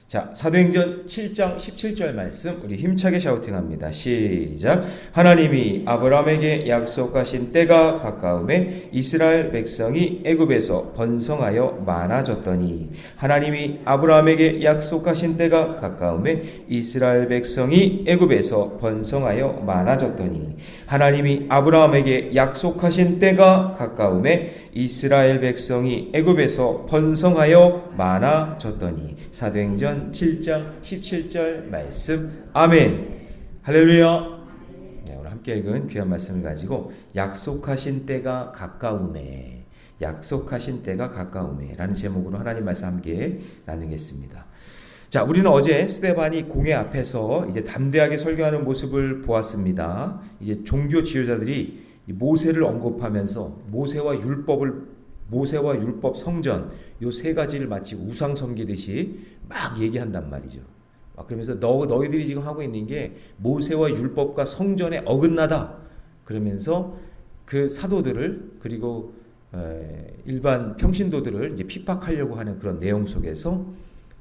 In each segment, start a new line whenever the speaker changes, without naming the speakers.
자, 사도행전 7장 17절 말씀 우리 힘차게 샤우팅합니다. 시작. 하나님이 아브라함에게 약속하신 때가 가까움에 이스라엘 백성이 애굽에서 번성하여 많아졌더니 하나님이 아브라함에게 약속하신 때가 가까움에 이스라엘 백성이 애굽에서 번성하여 많아졌더니 하나님이 아브라함에게 약속하신 때가 가까움에 이스라엘 백성이 애굽에서 번성하여 많아졌더니 사도행전 7장 17절 말씀. 아멘. 할렐루야. 네, 오늘 함께 읽은 귀한 말씀을 가지고 약속하신 때가 가까우매, 약속하신 때가 가까우매 라는 제목으로 하나님 말씀 함께 나누겠습니다. 자, 우리는 어제 스데반이 공회 앞에서 이제 담대하게 설교하는 모습을 보았습니다. 이제 종교 지도자들이 모세를 언급하면서 모세와 율법 성전 요 세 가지를 마치 우상 섬기듯이 막 얘기한단 말이죠. 그러면서 너희들이 지금 하고 있는 게 모세와 율법과 성전에 어긋나다. 그러면서 그 사도들을 그리고 일반 평신도들을 이제 핍박하려고 하는 그런 내용 속에서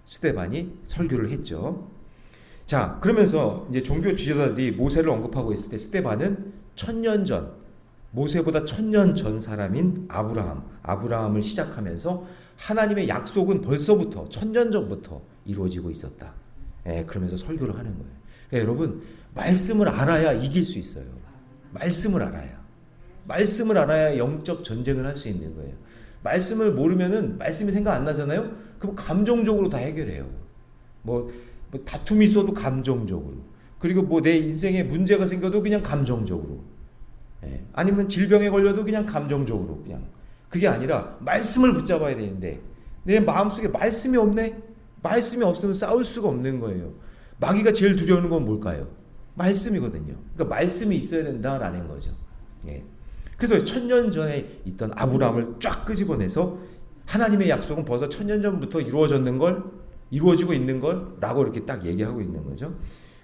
스데반이 설교를 했죠. 자, 그러면서 이제 종교 지도자들이 모세를 언급하고 있을 때 스데반은 1000년 전, 모세보다 1000년 전 사람인 아브라함을 시작하면서 하나님의 약속은 벌써부터 1000년 전부터 이루어지고 있었다. 그러면서 설교를 하는 거예요. 그러니까 여러분, 말씀을 알아야 이길 수 있어요. 말씀을 알아야 영적 전쟁을 할 수 있는 거예요. 말씀을 모르면은 말씀이 생각 안 나잖아요. 그럼 감정적으로 다 해결해요. 뭐 다툼이 있어도 감정적으로. 그리고 뭐 내 인생에 문제가 생겨도 그냥 감정적으로. 아니면 질병에 걸려도 그냥 감정적으로 그냥. 그게 아니라 말씀을 붙잡아야 되는데 내 마음속에 말씀이 없네? 말씀이 없으면 싸울 수가 없는 거예요. 마귀가 제일 두려워하는 건 뭘까요? 말씀이거든요. 그러니까 말씀이 있어야 된다라는 거죠. 그래서 1000년 전에 있던 아브라함을 쫙 끄집어내서 하나님의 약속은 벌써 1000년 전부터 이루어지고 있는 걸 라고 이렇게 딱 얘기하고 있는 거죠.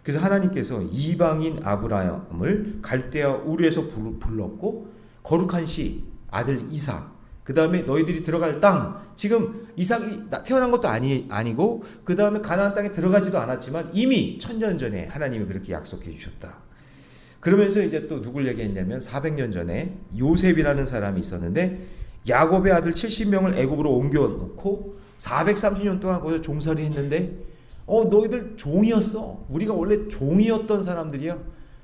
그래서 하나님께서 이방인 아브라함을 갈대아 우르에서 불렀고 거룩한 씨 아들 이삭, 그 다음에 너희들이 들어갈 땅, 지금 이삭이 태어난 것도 아니고 그 다음에 가나안 땅에 들어가지도 않았지만 이미 1000년 전에 하나님이 그렇게 약속해 주셨다. 그러면서 이제 또 누굴 얘기했냐면 400년 전에 요셉이라는 사람이 있었는데 야곱의 아들 70명을 애굽으로 옮겨놓고 430년 동안 거기서 종살이 했는데 너희들 종이었어. 우리가 원래 종이었던 사람들이야.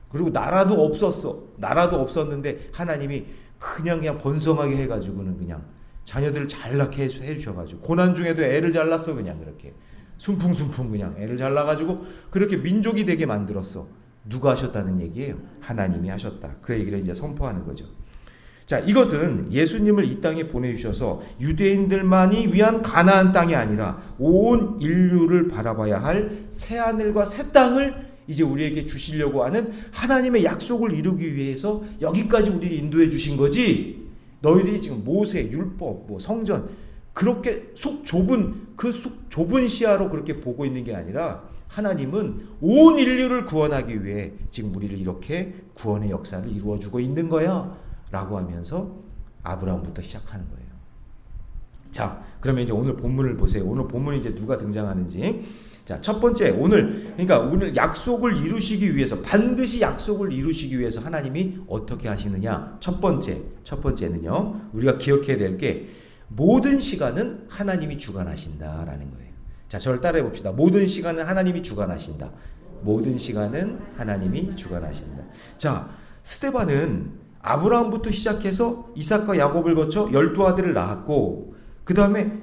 그리고 나라도 없었는데 하나님이 그냥 번성하게 해가지고는 그냥 자녀들을 잘 낳게 해주셔가지고 고난 중에도 애를 잘 낳았어. 그냥 그렇게 순풍순풍 그냥 애를 잘 낳아가지고 그렇게 민족이 되게 만들었어. 누가 하셨다는 얘기예요? 하나님이 하셨다. 그 얘기를 이제 선포하는 거죠. 자, 이것은 예수님을 이 땅에 보내주셔서 유대인들만이 위한 가나안 땅이 아니라 온 인류를 바라봐야 할 새하늘과 새 땅을 이제 우리에게 주시려고 하는 하나님의 약속을 이루기 위해서 여기까지 우리를 인도해 주신 거지. 너희들이 지금 모세, 율법, 성전 그렇게 속 좁은 시야로 그렇게 보고 있는 게 아니라 하나님은 온 인류를 구원하기 위해 지금 우리를 이렇게 구원의 역사를 이루어주고 있는 거야 라고 하면서 아브라함부터 시작하는 거예요. 자, 그러면 이제 오늘 본문을 보세요. 오늘 본문에 이제 누가 등장하는지. 자, 첫 번째, 오늘 약속을 이루시기 위해서, 반드시 약속을 이루시기 위해서 하나님이 어떻게 하시느냐? 첫 번째는요, 우리가 기억해야 될 게, 모든 시간은 하나님이 주관하신다라는 거예요. 자, 저를 따라해 봅시다. 모든 시간은 하나님이 주관하신다. 모든 시간은 하나님이 주관하신다. 자, 스데반은 아브라함부터 시작해서 이삭과 야곱을 거쳐 12아들을 낳았고, 그 다음에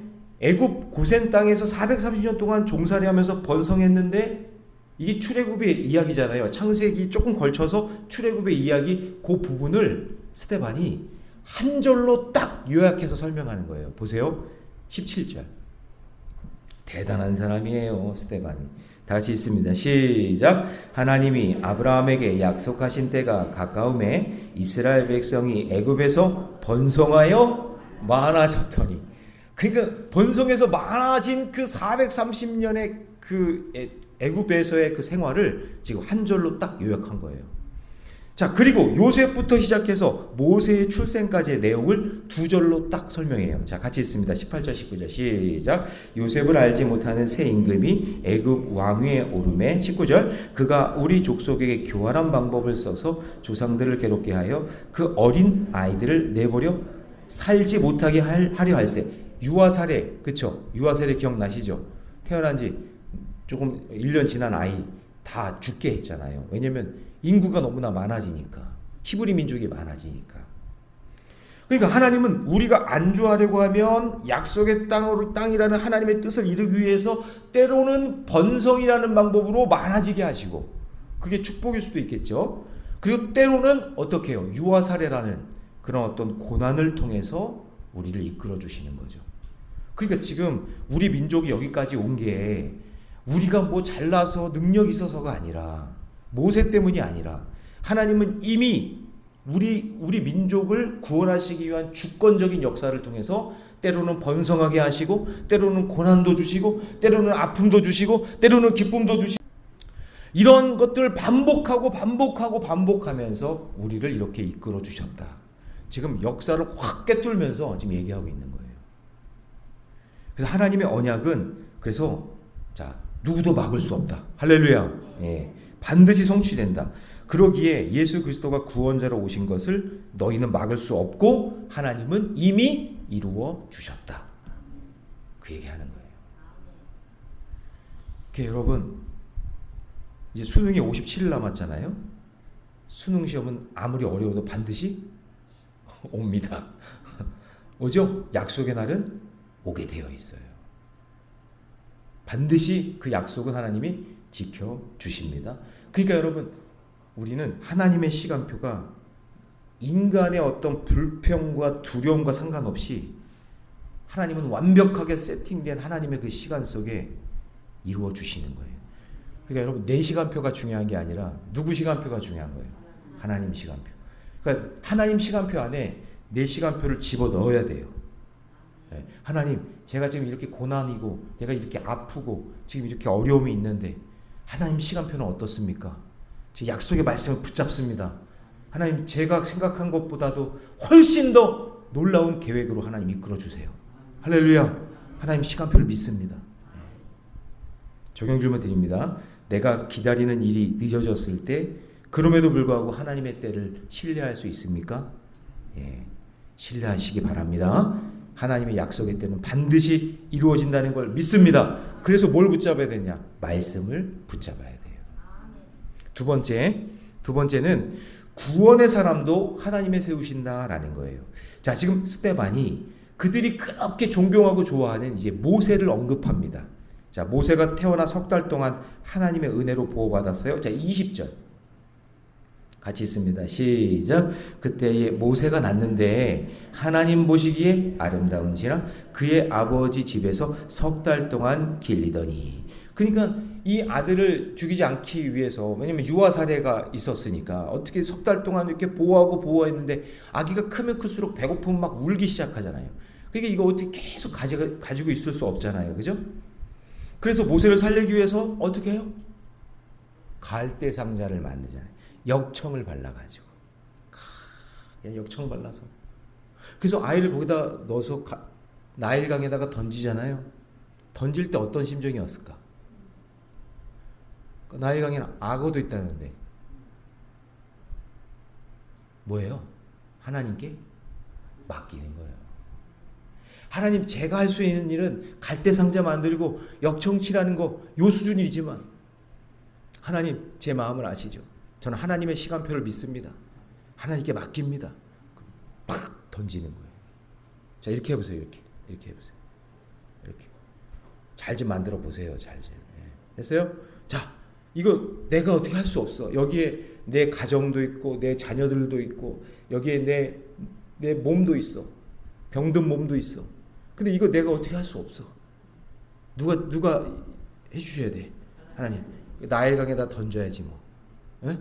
애굽 고센 땅에서 430년 동안 종살이하면서 번성했는데 이게 출애굽의 이야기잖아요. 창세기 조금 걸쳐서 출애굽의 이야기 그 부분을 스데반이 한 절로 딱 요약해서 설명하는 거예요. 보세요. 17절. 대단한 사람이에요, 스데반이. 다 같이 읽습니다. 시작. 하나님이 아브라함에게 약속하신 때가 가까움에 이스라엘 백성이 애굽에서 번성하여 많아졌더니, 그러니까 번성해서 많아진 그 430년의 그 애굽에서의 그 생활을 지금 한 절로 딱 요약한 거예요. 자, 그리고 요셉부터 시작해서 모세의 출생까지의 내용을 두 절로 딱 설명해요. 자, 같이 읽습니다. 18절, 19절 시작. 요셉을 알지 못하는 새 임금이 애굽 왕위에 오르매 19절 그가 우리 족속에게 교활한 방법을 써서 조상들을 괴롭게 하여 그 어린 아이들을 내버려 살지 못하게 하려 할세. 유아살해, 그쵸? 유아살해 기억나시죠? 태어난 지 조금 1년 지난 아이 다 죽게 했잖아요. 왜냐면 인구가 너무나 많아지니까. 히브리 민족이 많아지니까. 그러니까 하나님은 우리가 안주하려고 하면 약속의 땅이라는 하나님의 뜻을 이루기 위해서 때로는 번성이라는 방법으로 많아지게 하시고, 그게 축복일 수도 있겠죠. 그리고 때로는 어떻게 해요? 유아살해라는 그런 어떤 고난을 통해서 우리를 이끌어 주시는 거죠. 그러니까 지금 우리 민족이 여기까지 온 게 우리가 뭐 잘나서 능력이 있어서가 아니라, 모세 때문이 아니라, 하나님은 이미 우리 민족을 구원하시기 위한 주권적인 역사를 통해서 때로는 번성하게 하시고, 때로는 고난도 주시고, 때로는 아픔도 주시고, 때로는 기쁨도 주시고, 이런 것들을 반복하면서 우리를 이렇게 이끌어 주셨다. 지금 역사를 확 꿰뚫면서 지금 얘기하고 있는 거예요. 그래서 하나님의 언약은, 그래서 자, 누구도 막을 수 없다. 할렐루야. 예. 반드시 성취된다. 그러기에 예수 그리스도가 구원자로 오신 것을 너희는 막을 수 없고 하나님은 이미 이루어 주셨다. 그 얘기하는 거예요. 그러니까 여러분, 이제 수능이 57일 남았잖아요. 수능 시험은 아무리 어려워도 반드시 옵니다. 오죠? 약속의 날은 오게 되어 있어요. 반드시 그 약속은 하나님이 지켜주십니다. 그러니까 여러분, 우리는 하나님의 시간표가 인간의 어떤 불평과 두려움과 상관없이 하나님은 완벽하게 세팅된 하나님의 그 시간 속에 이루어 주시는 거예요. 그러니까 여러분, 내 시간표가 중요한 게 아니라 누구 시간표가 중요한 거예요? 하나님 시간표. 그러니까 하나님 시간표 안에 내 시간표를 집어넣어야 돼요. 하나님, 제가 지금 이렇게 고난이고 제가 이렇게 아프고 지금 이렇게 어려움이 있는데 하나님 시간표는 어떻습니까? 제 약속의 말씀을 붙잡습니다. 하나님, 제가 생각한 것보다도 훨씬 더 놀라운 계획으로 하나님 이끌어 주세요. 할렐루야. 하나님 시간표를 믿습니다. 적용 질문 드립니다. 내가 기다리는 일이 늦어졌을 때 그럼에도 불구하고 하나님의 때를 신뢰할 수 있습니까? 예, 신뢰하시기 바랍니다. 하나님의 약속의 때는 반드시 이루어진다는 걸 믿습니다. 그래서 뭘 붙잡아야 되냐? 말씀을 붙잡아야 돼요. 두 번째는 구원의 사람도 하나님의 세우신다라는 거예요. 자, 지금 스데반이 그들이 그렇게 존경하고 좋아하는 이제 모세를 언급합니다. 자, 모세가 태어나 석 달 동안 하나님의 은혜로 보호받았어요. 자, 20절 같이 있습니다. 시작. 그때에 모세가 낳는데 하나님 보시기에 아름다운지라 그의 아버지 집에서 석 달 동안 길리더니. 그러니까 이 아들을 죽이지 않기 위해서, 왜냐면 유아 사례가 있었으니까 어떻게 석 달 동안 이렇게 보호했는데 아기가 크면 클수록 배고프면 막 울기 시작하잖아요. 그러니까 이거 어떻게 계속 가지고 있을 수 없잖아요. 그죠? 그래서 모세를 살리기 위해서 어떻게 해요? 갈대 상자를 만들잖아요. 역청을 발라가지고, 그냥 역청을 발라서, 그래서 아이를 거기다 넣어서 나일강에다가 던지잖아요. 던질 때 어떤 심정이었을까? 나일강에는 악어도 있다는데 뭐예요? 하나님께 맡기는 거예요. 하나님, 제가 할 수 있는 일은 갈대 상자 만들고 역청치라는 거 요 수준이지만 하나님, 제 마음을 아시죠? 저는 하나님의 시간표를 믿습니다. 하나님께 맡깁니다. 팍 던지는 거예요. 자, 이렇게 해보세요. 이렇게 해보세요. 이렇게 잘 좀 만들어 보세요. 잘 좀. 됐어요? 자, 이거 내가 어떻게 할 수 없어. 여기에 내 가정도 있고 내 자녀들도 있고 여기에 내 몸도 있어. 병든 몸도 있어. 근데 이거 내가 어떻게 할 수 없어. 누가 해주셔야 돼. 하나님, 나일강에다 던져야지 뭐. 에?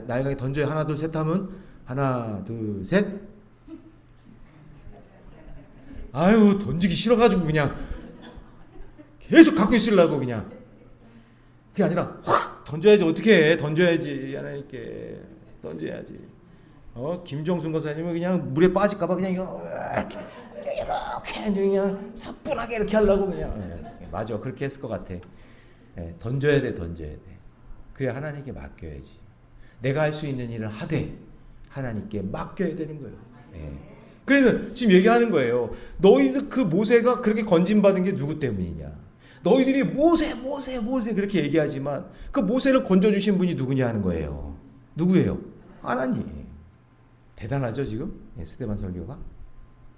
나일강에 던져야 하나 둘 셋 하면 하나 둘 셋. 아유, 던지기 싫어가지고 그냥 계속 갖고 있으려고 그냥. 그게 아니라 확 던져야지. 어떻게 해? 던져야지 하나님께. 던져야지. 김정순 권사님은 그냥 물에 빠질까봐 그냥 이렇게 그냥 사뿐하게 이렇게 하려고 그냥. 맞아, 그렇게 했을 것 같아. 던져야 돼. 그래 하나님께 맡겨야지. 내가 할 수 있는 일을 하되 하나님께 맡겨야 되는 거예요. 그래서 지금 얘기하는 거예요. 너희들 그 모세가 그렇게 건진받은 게 누구 때문이냐? 너희들이 모세 그렇게 얘기하지만 그 모세를 건져주신 분이 누구냐 하는 거예요. 누구예요? 하나님. 대단하죠 지금? 스데반 설교가.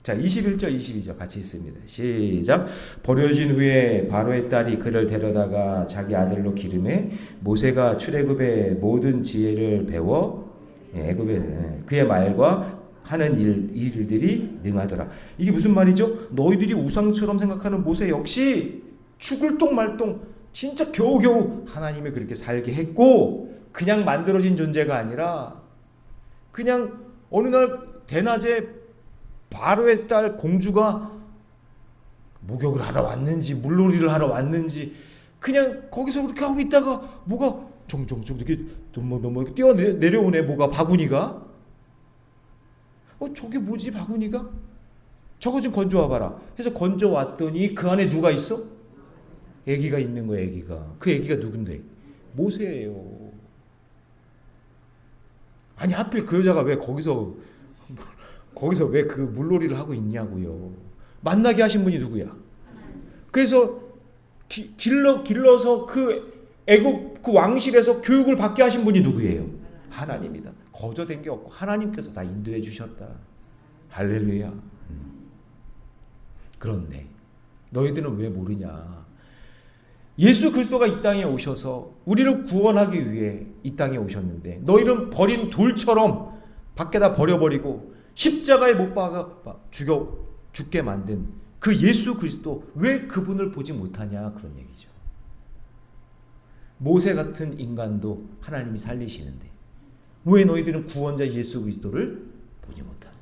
자 21절 22절 같이 읽습니다. 시작. 버려진 후에 바로의 딸이 그를 데려다가 자기 아들로 기름해 모세가 출애굽의 모든 지혜를 배워 애굽에 그의 말과 하는 일들이 능하더라. 이게 무슨 말이죠? 너희들이 우상처럼 생각하는 모세 역시 죽을 똥 말똥 진짜 겨우겨우 하나님이 그렇게 살게 했고 그냥 만들어진 존재가 아니라 그냥 어느 날 대낮에 바로의 딸 공주가 목욕을 하러 왔는지 물놀이를 하러 왔는지 그냥 거기서 그렇게 하고 있다가 뭐가 종종종 이렇게 너무 뛰어 내려오네. 뭐가 바구니가 저게 뭐지 바구니가? 저거 좀 건져와 봐라. 해서 건져왔더니 그 안에 누가 있어? 애기가 있는 거야. 애기가. 그 애기가 누군데? 모세예요. 아니 하필 그 여자가 왜 거기서 왜 그 물놀이를 하고 있냐고요. 만나게 하신 분이 누구야? 그래서 길러서 그 애굽 그 왕실에서 교육을 받게 하신 분이 누구예요? 하나님이다. 거저된 게 없고 하나님께서 다 인도해 주셨다. 할렐루야. 그런데 너희들은 왜 모르냐? 예수 그리스도가 이 땅에 오셔서 우리를 구원하기 위해 이 땅에 오셨는데 너희는 버린 돌처럼 밖에다 버려버리고 십자가에 못 박아 죽게 만든 그 예수 그리스도 왜 그분을 보지 못하냐 그런 얘기죠. 모세 같은 인간도 하나님이 살리시는데 왜 너희들은 구원자 예수 그리스도를 보지 못하느냐.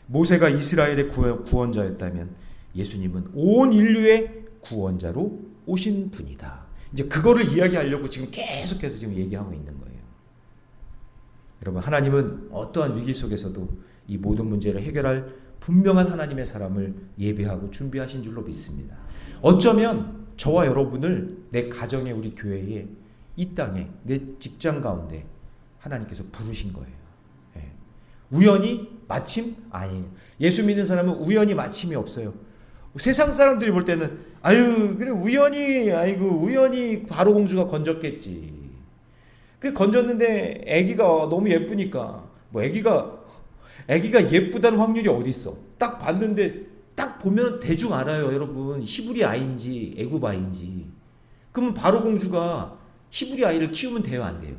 모세가 이스라엘의 구원자였다면 예수님은 온 인류의 구원자로 오신 분이다. 이제 그거를 이야기하려고 지금 계속해서 지금 얘기하고 있는 거예요. 여러분 하나님은 어떠한 위기 속에서도 이 모든 문제를 해결할 분명한 하나님의 사람을 예비하고 준비하신 줄로 믿습니다. 어쩌면 저와 여러분을 내 가정에 우리 교회에 이 땅에 내 직장 가운데 하나님께서 부르신 거예요. 우연히 마침 아니에요. 예수 믿는 사람은 우연히 마침이 없어요. 세상 사람들이 볼 때는 그래 우연히 바로 공주가 건졌겠지. 그 건졌는데 아기가 너무 예쁘니까 뭐 아기가 예쁘다는 확률이 어디 있어? 딱 봤는데 딱 보면 대충 알아요, 여러분. 히브리 아이인지 애굽 아이인지. 그러면 바로 공주가 히브리 아이를 키우면 돼요, 안 돼요?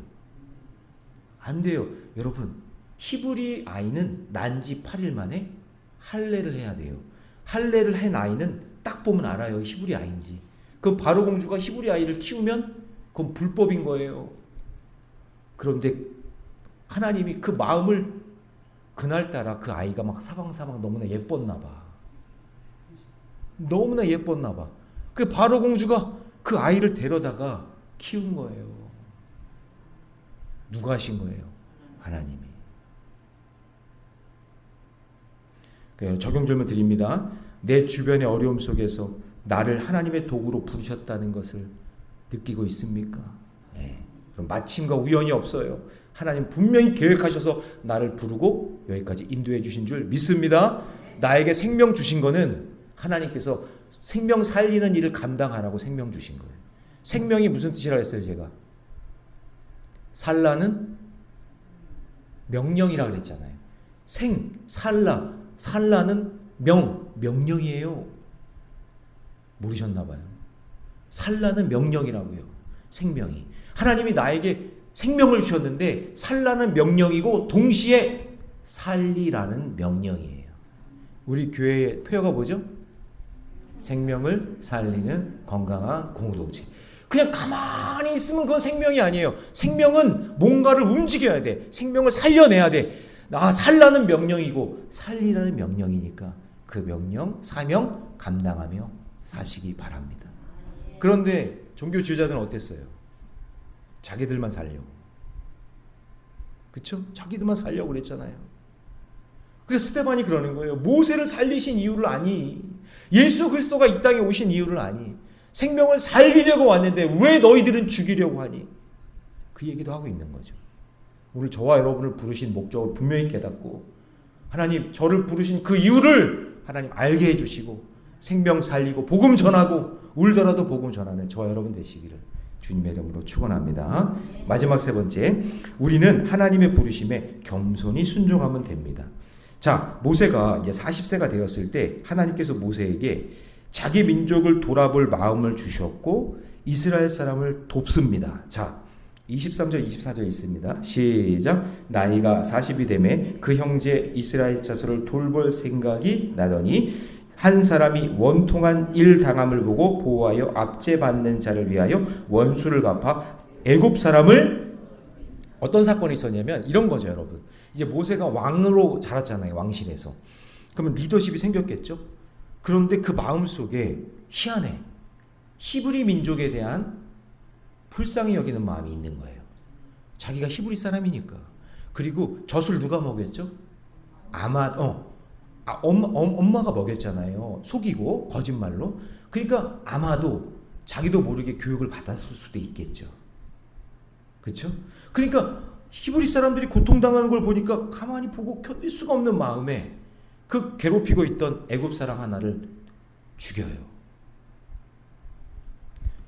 안 돼요, 여러분. 히브리 아이는 난지 8일 만에 할례를 해야 돼요. 할례를 한 아이는 딱 보면 알아요, 히브리 아이인지. 그럼 바로 공주가 히브리 아이를 키우면 그건 불법인 거예요. 그런데 하나님이 그 마음을 그날따라 그 아이가 막 사방사방 너무나 예뻤나 봐. 너무나 예뻤나 봐. 그 바로 공주가 그 아이를 데려다가 키운 거예요. 누가 하신 거예요? 하나님이. 적용 질문 드립니다. 내 주변의 어려움 속에서 나를 하나님의 도구로 부르셨다는 것을 느끼고 있습니까? 그럼 마침과 우연이 없어요. 하나님 분명히 계획하셔서 나를 부르고 여기까지 인도해 주신 줄 믿습니다. 나에게 생명 주신 거는 하나님께서 생명 살리는 일을 감당하라고 생명 주신 거예요. 생명이 무슨 뜻이라고 했어요, 제가? 살라는 명령이라고 그랬잖아요. 살라는 명령이에요. 모르셨나 봐요. 살라는 명령이라고요. 생명이. 하나님이 나에게 생명을 주셨는데 살라는 명령이고 동시에 살리라는 명령이에요. 우리 교회의 표어가 뭐죠? 생명을 살리는 건강한 공동체. 그냥 가만히 있으면 그건 생명이 아니에요. 생명은 뭔가를 움직여야 돼. 생명을 살려내야 돼. 살라는 명령이고 살리라는 명령이니까 그 명령, 사명 감당하며 사시기 바랍니다. 그런데 종교 지도자들은 어땠어요? 자기들만 살려고. 그렇죠? 자기들만 살려고 그랬잖아요. 그래서 스데반이 그러는 거예요. 모세를 살리신 이유를 아니. 예수 그리스도가 이 땅에 오신 이유를 아니. 생명을 살리려고 왔는데 왜 너희들은 죽이려고 하니? 그 얘기도 하고 있는 거죠. 오늘 저와 여러분을 부르신 목적을 분명히 깨닫고 하나님 저를 부르신 그 이유를 하나님 알게 해주시고 생명 살리고 복음 전하고 울더라도 복음 전하는 저와 여러분 되시기를 주님의 이름으로 축원합니다. 마지막 세 번째, 우리는 하나님의 부르심에 겸손히 순종하면 됩니다. 자, 모세가 이제 40세가 되었을 때 하나님께서 모세에게 자기 민족을 돌아볼 마음을 주셨고 이스라엘 사람을 돕습니다. 자, 23절 24절 있습니다. 시작. 나이가 40이 되매 그 형제 이스라엘 자손을 돌볼 생각이 나더니 한 사람이 원통한 일 당함을 보고 보호하여 압제받는 자를 위하여 원수를 갚아 애굽 사람을. 어떤 사건이 있었냐면 이런 거죠, 여러분. 이제 모세가 왕으로 자랐잖아요, 왕실에서. 그러면 리더십이 생겼겠죠. 그런데 그 마음속에 희한해. 히브리 민족에 대한 불쌍히 여기는 마음이 있는 거예요. 자기가 히브리 사람이니까. 그리고 젖을 누가 먹였죠? 엄마가 먹였잖아요. 속이고 거짓말로. 그러니까 아마도 자기도 모르게 교육을 받았을 수도 있겠죠. 그렇죠? 그러니까 히브리 사람들이 고통당하는 걸 보니까 가만히 보고 견딜 수가 없는 마음에 그 괴롭히고 있던 애굽 사람 하나를 죽여요.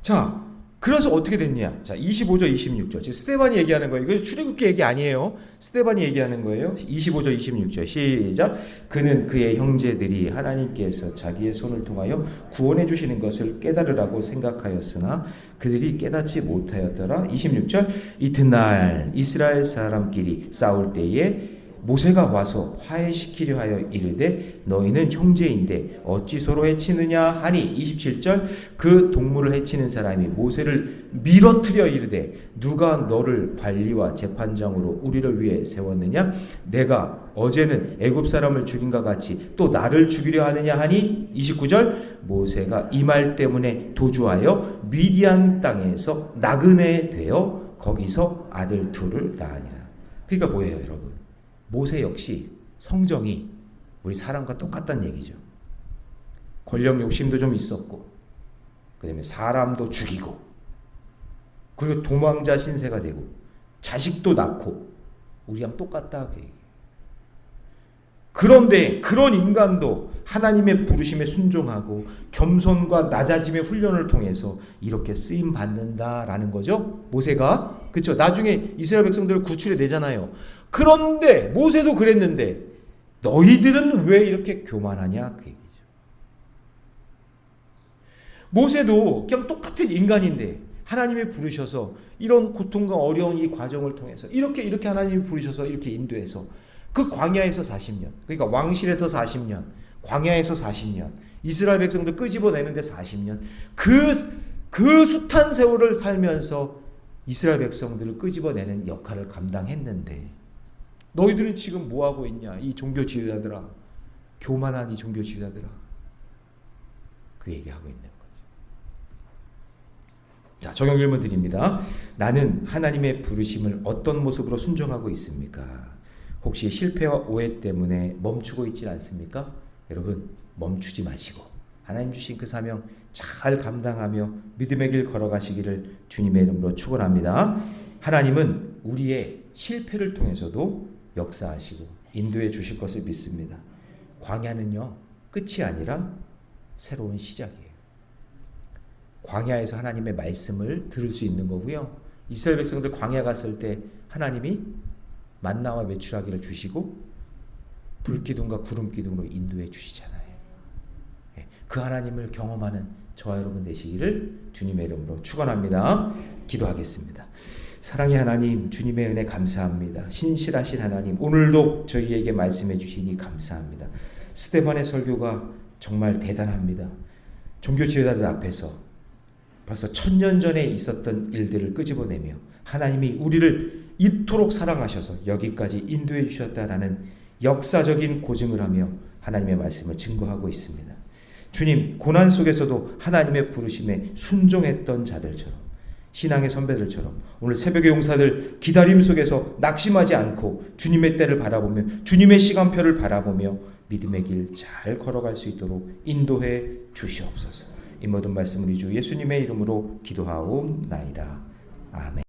자, 그래서 어떻게 됐냐? 자, 25절, 26절. 지금 스데반이 얘기하는 거예요. 이거 출애굽기 얘기 아니에요. 스데반이 얘기하는 거예요. 25절, 26절. 시작. 그는 그의 형제들이 하나님께서 자기의 손을 통하여 구원해 주시는 것을 깨달으라고 생각하였으나 그들이 깨닫지 못하였더라. 26절. 이튿날 이스라엘 사람끼리 싸울 때에 모세가 와서 화해시키려 하여 이르되 너희는 형제인데 어찌 서로 해치느냐 하니 27절. 그 동물을 해치는 사람이 모세를 밀어뜨려 이르되 누가 너를 관리와 재판장으로 우리를 위해 세웠느냐? 내가 어제는 애굽 사람을 죽인과 같이 또 나를 죽이려 하느냐 하니 29절. 모세가 이 말 때문에 도주하여 미디안 땅에서 나그네 되어 거기서 아들 둘을 낳으니라. 그러니까 뭐예요, 여러분? 모세 역시 성정이 우리 사람과 똑같다는 얘기죠. 권력 욕심도 좀 있었고, 그 다음에 사람도 죽이고, 그리고 도망자 신세가 되고, 자식도 낳고, 우리랑 똑같다. 그 얘기. 그런데 그런 인간도 하나님의 부르심에 순종하고 겸손과 낮아짐의 훈련을 통해서 이렇게 쓰임 받는다라는 거죠. 모세가. 그렇죠. 나중에 이스라엘 백성들을 구출해 내잖아요. 그런데 모세도 그랬는데 너희들은 왜 이렇게 교만하냐 그 얘기죠. 모세도 그냥 똑같은 인간인데 하나님이 부르셔서 이런 고통과 어려운 이 과정을 통해서 이렇게 하나님이 부르셔서 이렇게 인도해서 그 광야에서 40년, 그러니까 왕실에서 40년, 광야에서 40년, 이스라엘 백성들 끄집어내는데 40년, 그 숱한 세월을 살면서 이스라엘 백성들을 끄집어내는 역할을 감당했는데 너희들은 지금 뭐하고 있냐? 이 종교 지도자들아, 교만한 이 종교 지도자들아, 그 얘기하고 있는 거죠. 자, 적용 질문 드립니다. 나는 하나님의 부르심을 어떤 모습으로 순종하고 있습니까? 혹시 실패와 오해 때문에 멈추고 있지 않습니까? 여러분, 멈추지 마시고 하나님 주신 그 사명 잘 감당하며 믿음의 길 걸어가시기를 주님의 이름으로 축원합니다. 하나님은 우리의 실패를 통해서도 역사하시고 인도해 주실 것을 믿습니다. 광야는요, 끝이 아니라 새로운 시작이에요. 광야에서 하나님의 말씀을 들을 수 있는 거고요. 이스라엘 백성들 광야 갔을 때 하나님이 만나와 메추라기를 주시고 불기둥과 구름기둥으로 인도해 주시잖아요. 그 하나님을 경험하는 저와 여러분 되시기를 주님의 이름으로 축원합니다. 기도하겠습니다. 사랑의 하나님, 주님의 은혜 감사합니다. 신실하신 하나님, 오늘도 저희에게 말씀해 주시니 감사합니다. 스데반의 설교가 정말 대단합니다. 종교 지도자들 앞에서 벌써 1000년 전에 있었던 일들을 끄집어내며 하나님이 우리를 이토록 사랑하셔서 여기까지 인도해 주셨다라는 역사적인 고증을 하며 하나님의 말씀을 증거하고 있습니다. 주님, 고난 속에서도 하나님의 부르심에 순종했던 자들처럼 신앙의 선배들처럼 오늘 새벽의 용사들 기다림 속에서 낙심하지 않고 주님의 때를 바라보며 주님의 시간표를 바라보며 믿음의 길 잘 걸어갈 수 있도록 인도해 주시옵소서. 이 모든 말씀 우리 주 예수님의 이름으로 기도하옵나이다. 아멘.